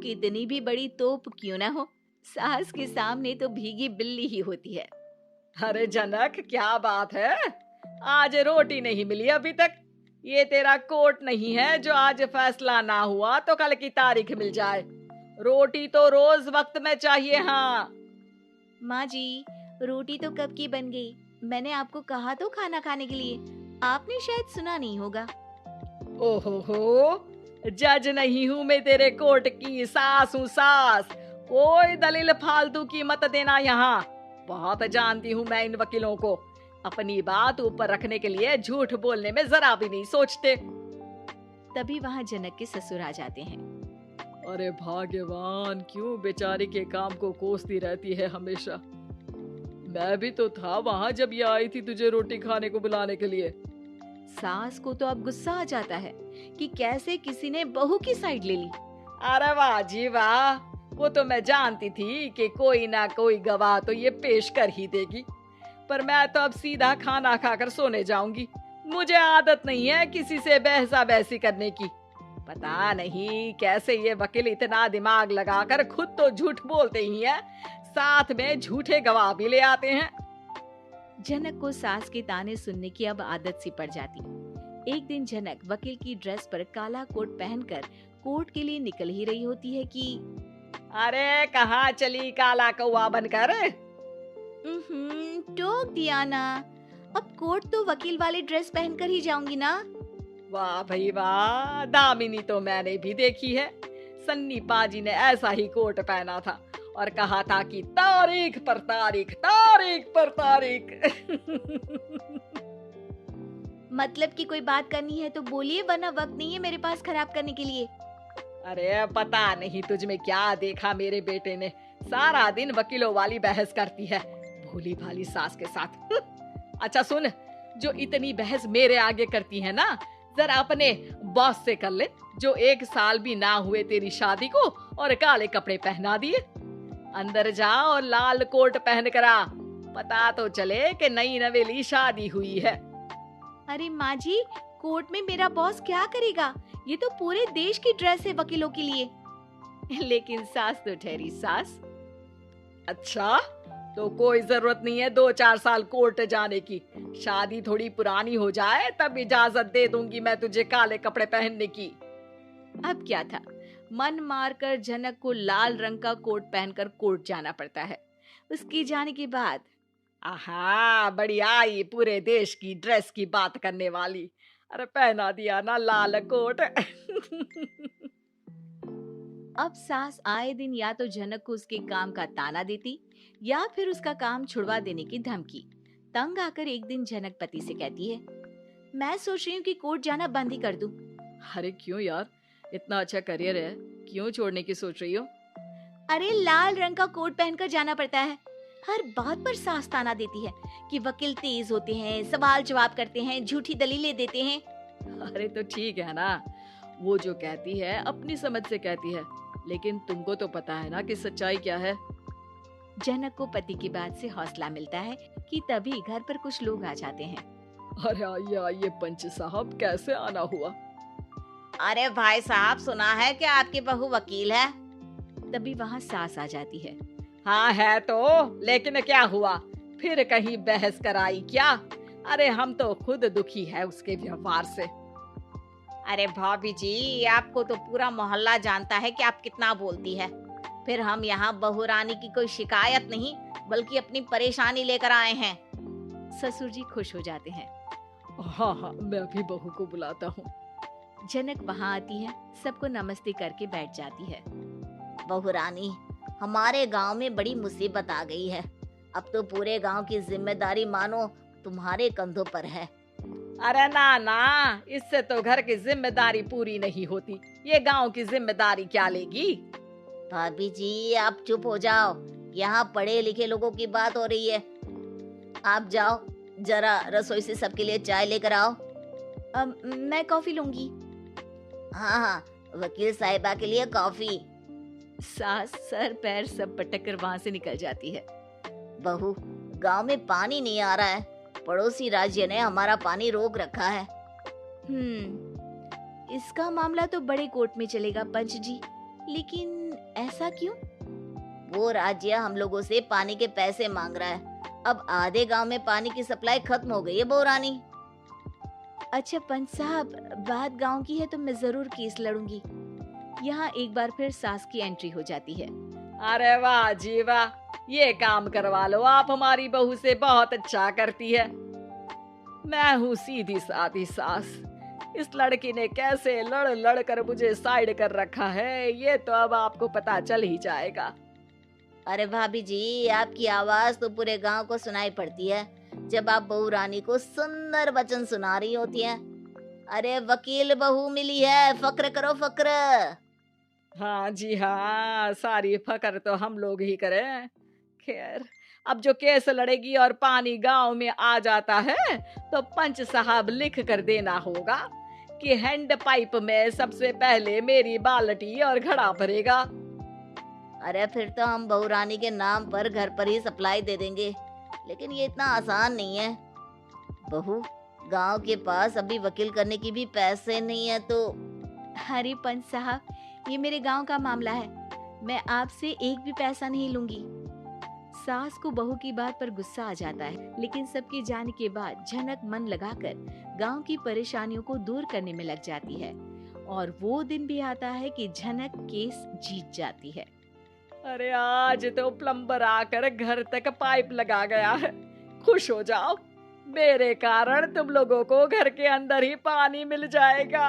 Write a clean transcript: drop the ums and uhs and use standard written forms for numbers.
कितनी भी बड़ी तोप क्यों ना हो, सास के सामने तो भीगी बिल्ली ही होती है। अरे जनक, क्या बात है, आज रोटी नहीं मिली अभी तक। ये तेरा कोर्ट नहीं है जो आज फैसला ना हुआ तो कल की तारीख मिल जाए। रोटी तो रोज वक्त में चाहिए। हाँ माँ जी, रोटी तो कब की बन गई। मैंने आपको कहा तो खाना खाने के लिए, आपने शायद सुना नहीं होगा। ओहो, जज नहीं हूं मैं तेरे कोर्ट की, सास हूँ सास। कोई दलील फालतू की मत देना यहाँ। बहुत जानती हूँ मैं इन वकीलों को, अपनी बात ऊपर रखने के लिए झूठ बोलने में जरा भी नहीं सोचते। तभी वहाँ जनक के ससुर आ जाते हैं। अरे भाग्यवान, क्यों बेचारी के काम को कोसती रहती है हमेशा। मैं भी तो था वहाँ जब ये आई थी तुझे रोटी खाने को बुलाने के लिए। सास को तो अब गुस्सा आ जाता है कि कैसे किसी ने बहू की साइड ले ली। अरे वाह जी वाह, वो तो मैं जानती थी कि कोई ना कोई गवाह तो ये पेश कर ही देगी। पर मैं तो अब सीधा खाना खाकर सोने जाऊंगी। मुझे आदत नहीं है किसी से बहसा बहसी करने की। पता नहीं कैसे ये वकील इतना दिमाग लगाकर खुद तो झूठ बोलते ही हैं, साथ में झूठे गवाह भी ले आते हैं। जनक को सास के ताने सुनने की अब आदत सी पड़ जाती। एक दिन जनक वकील की ड्रेस पर काला कोट पहनकर कोर्ट के लिए निकल ही रही होती है कि अरे कहाँ चली काला कौवा बनकर। टोक दिया ना, अब कोर्ट तो वकील वाले ड्रेस पहनकर ही जाऊंगी ना। वाह भाई वाह, दामिनी तो मैंने भी देखी है। सन्नी पाजी ने ऐसा ही कोट पहना था और कहा था कि तारीख पर तारीख, तारीख पर तारीख। मतलब कि कोई बात करनी है तो बोलिए, वरना वक्त नहीं है मेरे पास खराब करने के लिए। अरे पता नहीं तुझ में क्या देखा मेरे बेटे ने, सारा दिन वकीलों वाली बहस करती है भोली भाली सास के साथ। अच्छा सुन, जो इतनी बहस मेरे आगे करती है ना, जरा अपने बॉस से कर ले, जो 1 साल भी ना हुए तेरी शादी को और काले कपड़े पहना दिए। अंदर जा और लाल कोट पहन कर आ, पता तो चले कि नई नवेली शादी हुई है। अरे माँ जी, कोर्ट में मेरा बॉस क्या करेगा, ये तो पूरे देश की ड्रेस है वकीलों के लिए। लेकिन सास तो ठहरी सास। अच्छा, तो कोई जरूरत नहीं है 2-4 साल कोर्ट जाने की। शादी थोड़ी पुरानी हो जाए तब इजाजत दे दूंगी मैं तुझे काले कपड़े पहनने की। अब क्या था, मन मारकर जनक को लाल रंग का कोट पहनकर कोर्ट जाना पड़ता है। उसके जाने के बाद आहा, बढ़िया, ये पूरे देश की ड्रेस की बात करने वाली। अरे पहना दिया ना लाल कोट। अब सास आए दिन या तो जनक को उसके काम का ताना देती या फिर उसका काम छुड़वा देने की धमकी। तंग आकर एक दिन जनक पति से कहती है, मैं सोच रही हूँ कि कोर्ट जाना बंद ही कर दूं। अरे क्यों यार, इतना अच्छा करियर है, क्यों छोड़ने की सोच रही हो? अरे लाल रंग का कोट पहनकर जाना पड़ता है। हर बात पर सास ताना देती है कि वकील तेज होते हैं, सवाल जवाब करते हैं, झूठी दलीलें देते हैं। अरे तो ठीक है ना, वो जो कहती है अपनी समझ से कहती है, लेकिन तुमको तो पता है ना कि सच्चाई क्या है। जनक को पति की बात से हौसला मिलता है कि तभी घर पर कुछ लोग आ जाते हैं। अरे आइए पंच साहब, कैसे आना हुआ? अरे भाई साहब, सुना है कि आपकी बहू वकील है। तभी वहाँ सास आ जाती है। हाँ है तो, लेकिन क्या हुआ, फिर कहीं बहस कराई क्या? अरे हम तो खुद दुखी है उसके व्यवहार से। अरे भाभी जी, आपको तो पूरा मोहल्ला जानता है कि आप कितना बोलती है। फिर हम यहाँ बहू रानी की कोई शिकायत नहीं, बल्कि अपनी परेशानी लेकर आए हैं। ससुर जी खुश हो जाते हैं। हाँ हाँ, मैं भी बहू को बुलाता हूँ। जनक वहाँ आती है, सबको नमस्ते करके बैठ जाती है। बहू रानी, हमारे गांव में बड़ी मुसीबत आ गई है। अब तो पूरे गांव की जिम्मेदारी मानो तुम्हारे कंधों पर है। अरे ना ना, इससे तो घर की जिम्मेदारी पूरी नहीं होती, ये गांव की जिम्मेदारी क्या लेगी? भाभी जी, आप चुप हो जाओ, यहाँ पढ़े लिखे लोगों की बात हो रही है। आप जाओ, जरा रसोई से सबके लिए चाय लेकर आओ। मैं कॉफी लूंगी। हाँ हाँ, वकील साहिबा के लिए कॉफी। सास सर पैर सब पटक कर वहाँ से निकल जाती है। बहू, गांव में पानी नहीं आ रहा है, पड़ोसी राज्य ने हमारा पानी रोक रखा है। इसका मामला तो बड़े कोर्ट में चलेगा पंच जी, लेकिन ऐसा क्यों? वो राज्य हम लोगों से पानी के पैसे मांग रहा है। अब आधे गांव में पानी की सप्लाई खत्म हो गई है बहुरानी। अच्छा पंच साहब, बात गांव की है तो मैं जरूर केस लड़ूंगी। यहाँ एक बार फिर सास की एंट्री हो जाती है। अरे वाह जी वाह, ये काम करवा लो, आप हमारी बहू से बहुत अच्छा करती है। मैं हूँ सीधी सादी सास। इस लड़की ने कैसे लड़ लड़ कर मुझे साइड कर रखा है, ये तो अब आपको पता चल ही जाएगा। अरे भाभी जी, आपकी आवाज तो पूरे गांव को सुनाई पड़ती है जब आप बहू रानी को सुंदर वचन सुना रही होती हैं। अरे वकील बहू मिली है, फक्र करो फक्र। हाँ जी हाँ, सारी फकर तो हम लोग ही करें। खैर, अब जो केस लड़ेगी और पानी गांव में आ जाता है तो पंच साहब लिख कर देना होगा कि हैंड पाइप में सबसे पहले मेरी बाल्टी और घड़ा भरेगा। अरे फिर तो हम बहू रानी के नाम पर घर पर ही सप्लाई दे देंगे, लेकिन ये इतना आसान नहीं है। बहू, गांव के पास अभी वकील करने की भी पैसे नहीं है तो। अरे पंच साहब, ये मेरे गांव का मामला है, मैं आपसे एक भी पैसा नहीं लूंगी। सास को बहू की बात पर गुस्सा आ जाता है, लेकिन सबके जाने के बाद झनक मन लगाकर गांव की परेशानियों को दूर करने में लग जाती है। और वो दिन भी आता है कि झनक केस जीत जाती है। अरे आज तो प्लम्बर आकर घर तक पाइप लगा गया है। खुश हो जाओ, मेरे कारण तुम लोगों को घर के अंदर ही पानी मिल जाएगा।